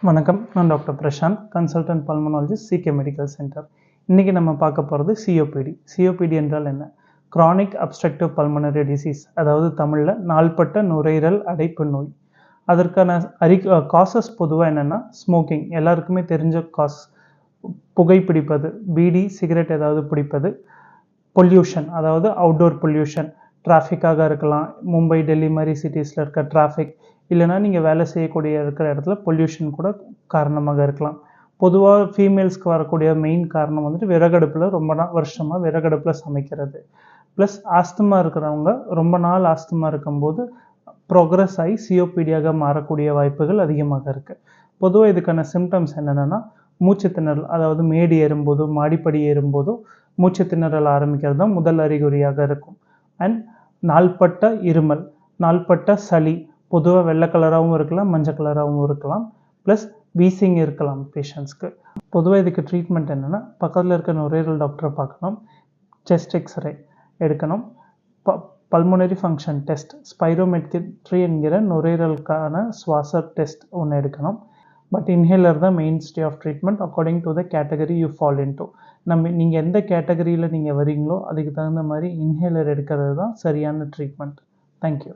வணக்கம், நான் doctor Prasanth, consultant pulmonologist, CK medical centre. இன்றைக்கி நம்ம பார்க்க போகிறது சிஓபிடி. சிஓபிடி என்றால் என்ன? க்ரானிக் அப்ஸ்ட்ரக்டிவ் பல்மனரி டிசீஸ், அதாவது தமிழில் நாள்பட்ட நுரையீரல் அடைப்பு நோய். அதற்கான காசஸ் பொதுவாக என்னென்னா, ஸ்மோக்கிங், எல்லாருக்குமே தெரிஞ்ச காஸ். புகைப்பிடிப்பது, பீடி சிகரெட் ஏதாவது பிடிப்பது. பொல்யூஷன், அதாவது அவுட்டோர் பொல்யூஷன், டிராஃபிக்காக இருக்கலாம், மும்பை டெல்லி மாதிரி சிட்டிஸில் இருக்க டிராஃபிக், இல்லைனா நீங்கள் வேலை செய்யக்கூடிய இருக்கிற இடத்துல பொல்யூஷன் கூட காரணமாக இருக்கலாம். பொதுவாக ஃபீமேல்ஸ்க்கு வரக்கூடிய மெயின் காரணம் வந்துட்டு விறகடுப்பில் ரொம்ப வருஷமாக விறகடுப்பில் சமைக்கிறது. ப்ளஸ் ஆஸ்துமா இருக்கிறவங்க ரொம்ப நாள் ஆஸ்துமா இருக்கும்போது ப்ரோக்ரஸ் ஆகி சிஓபிடியாக மாறக்கூடிய வாய்ப்புகள் அதிகமாக இருக்குது. பொதுவாக இதுக்கான சிம்டம்ஸ் என்னென்னா, மூச்சு திணறல், அதாவது மேடு ஏறும்போதோ மாடிப்படி ஏறும்போதோ மூச்சு திணறல் ஆரம்பிக்கிறது தான் முதல் அறிகுறியாக இருக்கும். அண்ட் நாள்பட்ட இருமல், நாள்பட்ட சளி, பொதுவாக வெள்ளை கலராகவும் இருக்கலாம், மஞ்சள் கலராகவும் இருக்கலாம். ப்ளஸ் வீசிங் இருக்கலாம் பேஷண்ட்ஸ்க்கு. பொதுவாக இதுக்கு ட்ரீட்மெண்ட் என்னென்னா, பக்கத்தில் இருக்க நுரையீரல் டாக்டரை பார்க்கணும், செஸ்ட் எக்ஸ்ரே எடுக்கணும், பல்மோனரி ஃபங்க்ஷன் டெஸ்ட், ஸ்பைரோமெட்ரி என்கிற நுரையீரலுக்கான சுவாச டெஸ்ட் ஒன்று எடுக்கணும். பட் இன்ஹேலர் தான் main stay of treatment according to the category you fall into. நீங்கள் எந்த கேட்டகரியில் நீங்கள் வரீங்களோ அதுக்கு தகுந்த மாதிரி இன்ஹேலர் எடுக்கிறது தான் சரியான ட்ரீட்மெண்ட். தேங்க்யூ.